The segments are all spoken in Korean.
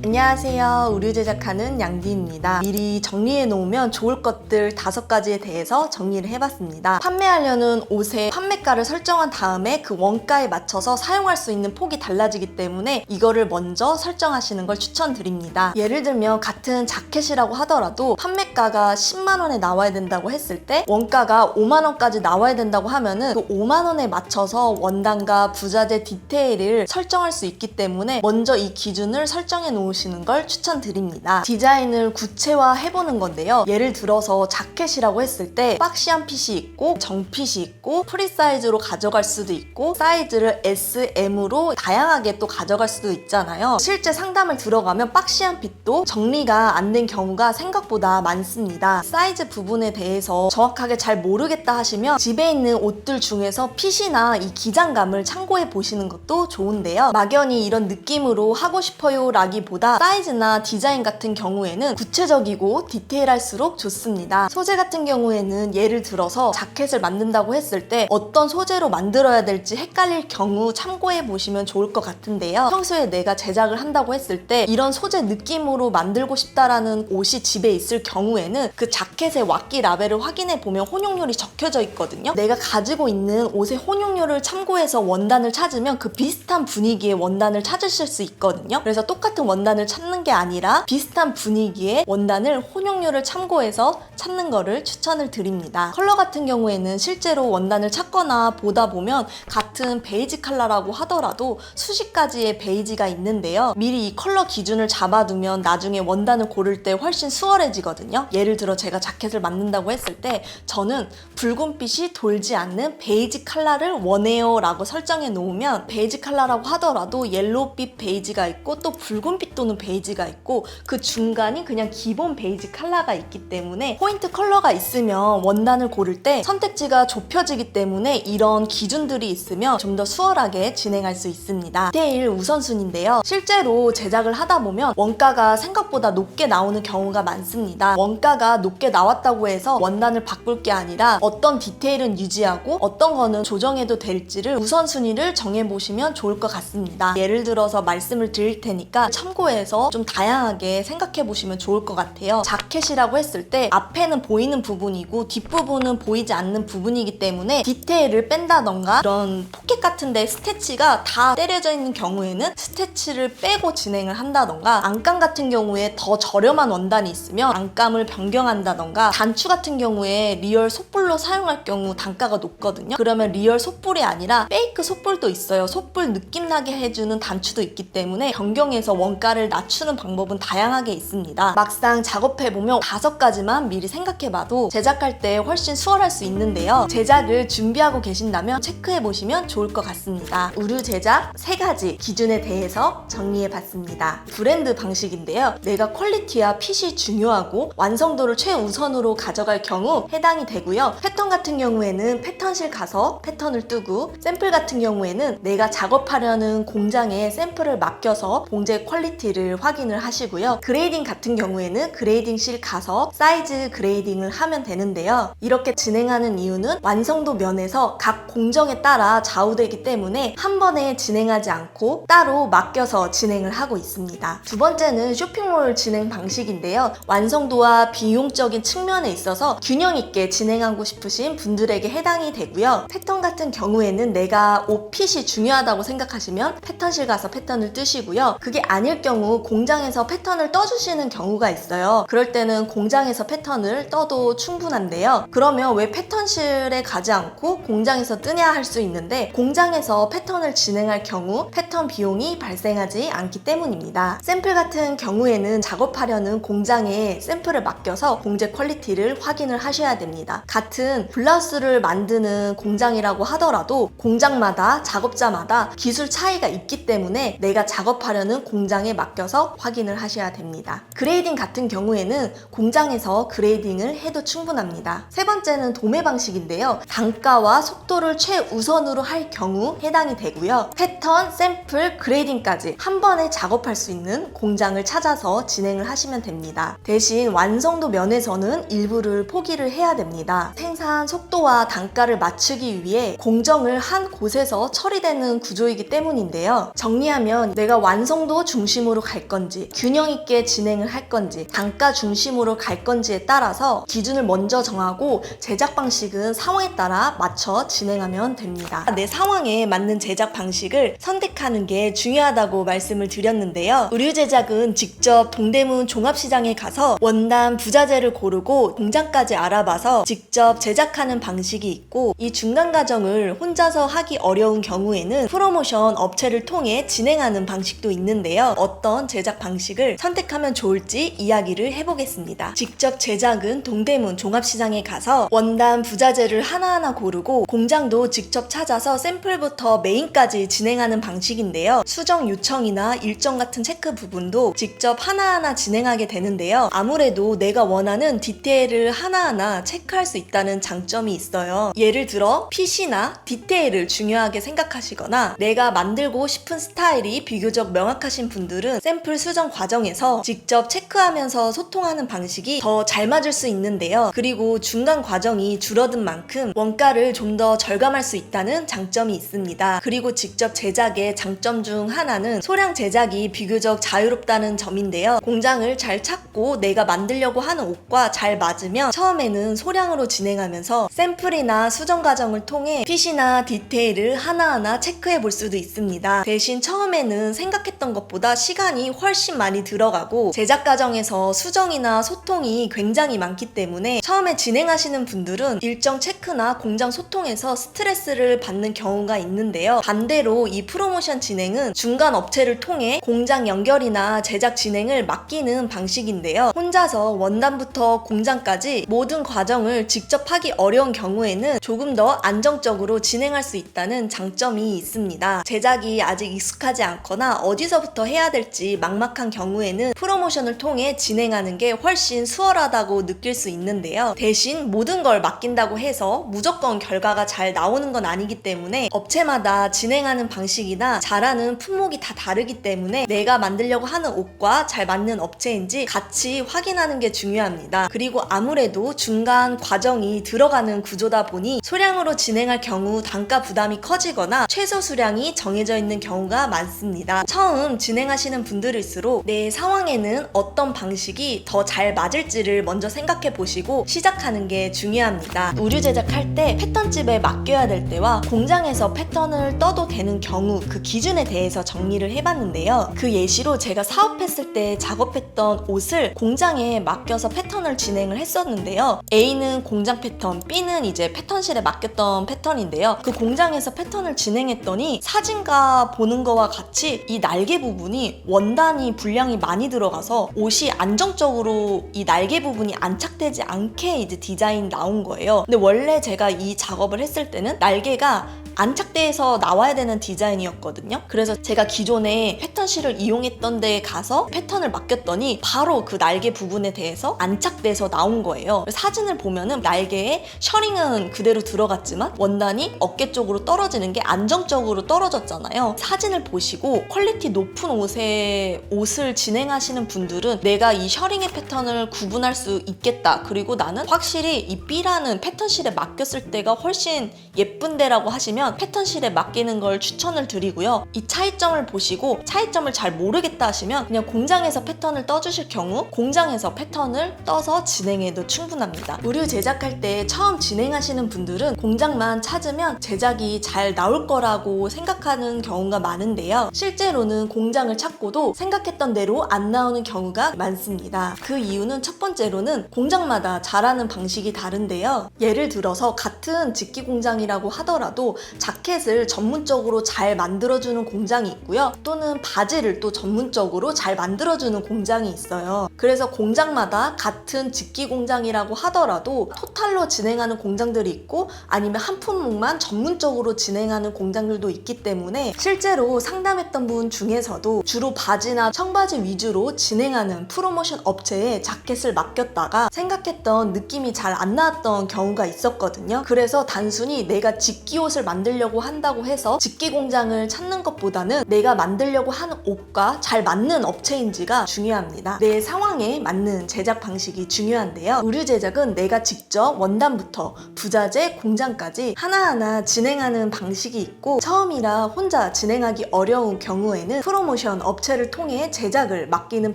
안녕하세요. 의류 제작하는 양디입니다. 미리 정리해 놓으면 좋을 것들 5가지에 대해서 정리를 해봤습니다. 판매하려는 옷의 판매가를 설정한 다음에 그 원가에 맞춰서 사용할 수 있는 폭이 달라지기 때문에 이거를 먼저 설정하시는 걸 추천드립니다. 예를 들면 같은 자켓이라고 하더라도 판매가가 10만 원에 나와야 된다고 했을 때 원가가 5만 원까지 나와야 된다고 하면은 그 5만 원에 맞춰서 원단과 부자재 디테일을 설정할 수 있기 때문에 먼저 이 기준을 설정해 놓으시는 걸 추천드립니다. 디자인을 구체화해보는 건데요. 예를 들어서 자켓이라고 했을 때 박시한 핏이 있고 정핏이 있고 프리 사이즈로 가져갈 수도 있고 사이즈를 S, M으로 다양하게 또 가져갈 수도 있잖아요. 실제 상담을 들어가면 박시한 핏도 정리가 안 된 경우가 생각보다 많습니다. 사이즈 부분에 대해서 정확하게 잘 모르겠다 하시면 집에 있는 옷들 중에서 핏이나 이 기장감을 참고해 보시는 것도 좋은데요. 막연히 이런 느낌으로 하고 싶어요 라기보다 사이즈나 디자인 같은 경우에는 구체적이고 디테일할수록 좋습니다. 소재 같은 경우에는 예를 들어서 자켓을 만든다고 했을 때 어떤 소재로 만들어야 될지 헷갈릴 경우 참고해 보시면 좋을 것 같은데요. 평소에 내가 제작을 한다고 했을 때 이런 소재 느낌으로 만들고 싶다라는 옷이 집에 있을 경우에는 그 자켓의 왁기 라벨을 확인해 보면 혼용률이 적혀져 있거든요. 내가 가지고 있는 옷의 혼용률을 참고해서 원단을 찾으면 그 비슷한 분위기의 원단을 찾으실 수 있거든요. 그래서 똑같은 원단을 찾는 게 아니라 비슷한 분위기의 원단을 혼용률을 참고해서 찾는 거를 추천을 드립니다. 컬러 같은 경우에는 실제로 원단을 찾거나 보다 보면 같은 베이지 컬러라고 하더라도 수십 가지의 베이지가 있는데요. 미리 이 컬러 기준을 잡아두면 나중에 원단을 고를 때 훨씬 수월해지거든요. 예를 들어 제가 자켓을 만든다고 했을 때 저는 붉은빛이 돌지 않는 베이지 컬러를 원해요 라고 설정해 놓으면 베이지 컬러라고 하더라도 옐로우빛 베이지가 있고 또 붉은빛 또는 베이지가 있고 그 중간이 그냥 기본 베이지 컬러가 있기 때문에 포인트 컬러가 있으면 원단을 고를 때 선택지가 좁혀지기 때문에 이런 기준들이 있으면 좀 더 수월하게 진행할 수 있습니다. 디테일 우선순위인데요. 실제로 제작을 하다 보면 원가가 생각보다 높게 나오는 경우가 많습니다. 원가가 높게 나왔다고 해서 원단을 바꿀 게 아니라 어떤 디테일은 유지하고 어떤 거는 조정해도 될지를 우선순위를 정해보시면 좋을 것 같습니다. 예를 들어서 말씀을 드릴 테니까 참고해서 좀 다양하게 생각해보시면 좋을 것 같아요. 자켓이라고 했을 때 앞에는 보이는 부분이고 뒷부분은 보이지 않는 부분이기 때문에 디테일을 뺀다던가 이런 포켓 같은 데 스태치가 다 때려져 있는 경우에는 스태치를 빼고 진행을 한다던가 안감 같은 경우에 더 저렴한 원단이 있으면 안감을 변경한다던가 단추 같은 경우에 리얼 솥불로 사용할 경우 단가가 높거든요. 그러면 리얼 솥불이 아니라 페이크 솥불도 있어요. 솥불 느낌 나게 해주는 단추도 있기 때문에 변경해서 원가를 낮추는 방법은 다양하게 있습니다. 막상 작업해보면 5가지만 미리 생각해봐도 제작할 때 훨씬 수월할 수 있는데요. 제작을 준비하고 계신다면 체크해보시면 좋을 것 같습니다. 의류 제작 3가지 기준에 대해서 정리해봤습니다. 브랜드 방식인데요. 내가 퀄리티와 핏이 중요하고 완성도를 최우선으로 가져갈 경우 해당이 되고요. 패턴 같은 경우에는 패턴실 가서 패턴을 뜨고 샘플 같은 경우에는 내가 작업하려는 공장에 샘플을 맡겨서 봉제 퀄리티를 확인을 하시고요. 그레이딩 같은 경우에는 그레이딩실 가서 사이즈 그레이딩을 하면 되는데요. 이렇게 진행하는 이유는 완성도 면에서 각 공정에 따라 좌우되기 때문에 한 번에 진행하지 않고 따로 맡겨서 진행을 하고 있습니다. 두 번째는 쇼핑몰 진행 방식인데요. 완성도와 비용적인 측면에 있어서 균형 있게 진행하고 싶으신 분들에게 해당이 되고요. 패턴 같은 경우에는 내가 옷 핏이 중요하다고 생각하시면 패턴실 가서 패턴을 뜨시고요. 그게 아닐 경우 공장에서 패턴을 떠주시는 경우가 있어요. 그럴 때는 공장에서 패턴을 떠도 충분한데요. 그러면 왜 패턴실에 가지 않고 공장에서 뜨냐 할 수 있는데 공장에서 패턴을 진행할 경우 패턴 비용이 발생하지 않기 때문입니다. 샘플 같은 경우에는 작업하려는 공장에 샘플을 맡겨서 봉제 퀄리티를 확인을 하셔야 됩니다. 같은 블라우스를 만드는 공장이라고 하더라도 공장마다 작업자마다 기술 차이가 있기 때문에 내가 작업하려는 공장에 맡겨서 확인을 하셔야 됩니다. 그레이딩 같은 경우에는 공장에서 그레이딩을 해도 충분합니다. 세 번째는 도매 방식인데요. 단가와 속도를 최우선으로 할 경우 해당이 되고요. 패턴, 샘플, 그레이딩까지 한 번에 작업할 수 있는 공장을 찾아서 진행을 하시면 됩니다. 대신 완성도 면에서는 일부를 포기를 해야 됩니다. 생산 속도와 단가를 맞추기 위해 공정을 한 곳에서 처리되는 구조이기 때문인데요. 정리하면 내가 완성도 중심으로 중심으로 갈 건지, 균형 있게 진행을 할 건지, 단가 중심으로 갈 건지에 따라서 기준을 먼저 정하고 제작 방식은 상황에 따라 맞춰 진행하면 됩니다. 내 상황에 맞는 제작 방식을 선택하는 게 중요하다고 말씀을 드렸는데요. 의류 제작은 직접 동대문 종합시장에 가서 원단, 부자재를 고르고 공장까지 알아봐서 직접 제작하는 방식이 있고, 이 중간 과정을 혼자서 하기 어려운 경우에는 프로모션 업체를 통해 진행하는 방식도 있는데요. 어떤 제작 방식을 선택하면 좋을지 이야기를 해보겠습니다. 직접 제작은 동대문 종합시장에 가서 원단, 부자재를 하나하나 고르고 공장도 직접 찾아서 샘플부터 메인까지 진행하는 방식인데요. 수정 요청이나 일정 같은 체크 부분도 직접 하나하나 진행하게 되는데요. 아무래도 내가 원하는 디테일을 하나하나 체크할 수 있다는 장점이 있어요. 예를 들어 핏이나 디테일을 중요하게 생각하시거나 내가 만들고 싶은 스타일이 비교적 명확하신 분들은 샘플 수정 과정에서 직접 체크하면서 소통하는 방식이 더 잘 맞을 수 있는데요. 그리고 중간 과정이 줄어든 만큼 원가를 좀 더 절감할 수 있다는 장점이 있습니다. 그리고 직접 제작의 장점 중 하나는 소량 제작이 비교적 자유롭다는 점인데요. 공장을 잘 찾고 내가 만들려고 하는 옷과 잘 맞으면 처음에는 소량으로 진행하면서 샘플이나 수정 과정을 통해 핏이나 디테일을 하나하나 체크해 볼 수도 있습니다. 대신 처음에는 생각했던 것보다 시간이 훨씬 많이 들어가고 제작 과정에서 수정이나 소통이 굉장히 많기 때문에 처음에 진행하시는 분들은 일정 체크나 공장 소통에서 스트레스를 받는 경우가 있는데요. 반대로 이 프로모션 진행은 중간 업체를 통해 공장 연결이나 제작 진행을 맡기는 방식인데요. 혼자서 원단부터 공장까지 모든 과정을 직접 하기 어려운 경우에는 조금 더 안정적으로 진행할 수 있다는 장점이 있습니다. 제작이 아직 익숙하지 않거나 어디서부터 해야 될지 막막한 경우에는 프로모션을 통해 진행하는 게 훨씬 수월하다고 느낄 수 있는데요. 대신 모든 걸 맡긴다고 해서 무조건 결과가 잘 나오는 건 아니기 때문에 업체마다 진행하는 방식이나 잘하는 품목이 다 다르기 때문에 내가 만들려고 하는 옷과 잘 맞는 업체인지 같이 확인하는 게 중요합니다. 그리고 아무래도 중간 과정이 들어가는 구조다 보니 소량으로 진행할 경우 단가 부담이 커지거나 최소 수량이 정해져 있는 경우가 많습니다. 처음 진행하시는 분들일수록 내 상황에는 어떤 방식이 더 잘 맞을지를 먼저 생각해 보시고 시작하는 게 중요합니다. 의류 제작할 때 패턴집에 맡겨야 될 때와 공장에서 패턴을 떠도 되는 경우, 그 기준에 대해서 정리를 해봤는데요. 그 예시로 제가 사업했을 때 작업했던 옷을 공장에 맡겨서 패턴을 진행을 했었는데요. A는 공장 패턴, B는 이제 패턴실에 맡겼던 패턴인데요. 그 공장에서 패턴을 진행했더니 사진과 보는 거와 같이 이 날개 부분이 원단이 분량이 많이 들어가서 옷이 안정적으로 이 날개 부분이 안착되지 않게 이제 디자인 나온 거예요. 근데 원래 제가 이 작업을 했을 때는 날개가 안착돼서 나와야 되는 디자인이었거든요. 그래서 제가 기존에 패턴실을 이용했던 데에 가서 패턴을 맡겼더니 바로 그 날개 부분에 대해서 안착돼서 나온 거예요. 사진을 보면은 날개에 셔링은 그대로 들어갔지만 원단이 어깨 쪽으로 떨어지는 게 안정적으로 떨어졌잖아요. 사진을 보시고 퀄리티 높은 옷을 진행하시는 분들은 내가 이 셔링의 패턴을 구분할 수 있겠다. 그리고 나는 확실히 이 B라는 패턴실에 맡겼을 때가 훨씬 예쁜데라고 하시면 패턴실에 맡기는 걸 추천을 드리고요. 이 차이점을 보시고 차이점을 잘 모르겠다 하시면 그냥 공장에서 패턴을 떠주실 경우 공장에서 패턴을 떠서 진행해도 충분합니다. 의류 제작할 때 처음 진행하시는 분들은 공장만 찾으면 제작이 잘 나올 거라고 생각하는 경우가 많은데요. 실제로는 공장을 찾고도 생각했던 대로 안 나오는 경우가 많습니다. 그 이유는 첫 번째로는 공장마다 잘하는 방식이 다른데요. 예를 들어서 같은 직기 공장이라고 하더라도 자켓을 전문적으로 잘 만들어주는 공장이 있고요. 또는 바지를 또 전문적으로 잘 만들어주는 공장이 있어요. 그래서 공장마다 같은 직기 공장이라고 하더라도 토탈로 진행하는 공장들이 있고 아니면 한 품목만 전문적으로 진행하는 공장들도 있기 때문에 실제로 상담했던 분 중에서도 주로 바지나 청바지 위주로 진행하는 프로모션 업체에 자켓을 맡겼다가 생각했던 느낌이 잘 안 나왔던 경우가 있었거든요. 그래서 단순히 내가 직기 옷을 만들 만들려고 한다고 해서 직기 공장을 찾는 것보다는 내가 만들려고 하는 옷과 잘 맞는 업체인지가 중요합니다. 내 상황에 맞는 제작 방식이 중요한데요. 의류 제작은 내가 직접 원단부터 부자재, 공장까지 하나하나 진행하는 방식이 있고, 처음이라 혼자 진행하기 어려운 경우에는 프로모션 업체를 통해 제작을 맡기는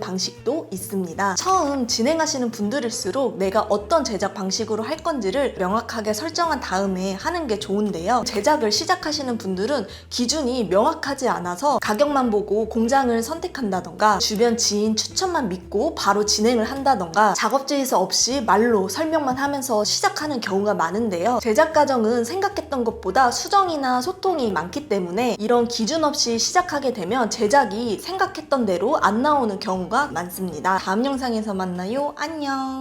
방식도 있습니다. 처음 진행하시는 분들일수록 내가 어떤 제작 방식으로 할 건지를 명확하게 설정한 다음에 하는 게 좋은데요. 제작을 시작하시는 분들은 기준이 명확하지 않아서 가격만 보고 공장을 선택한다던가 주변 지인 추천만 믿고 바로 진행을 한다던가 작업지에서 없이 말로 설명만 하면서 시작하는 경우가 많은데요. 제작 과정은 생각했던 것보다 수정이나 소통이 많기 때문에 이런 기준 없이 시작하게 되면 제작이 생각했던 대로 안 나오는 경우가 많습니다. 다음 영상에서 만나요. 안녕.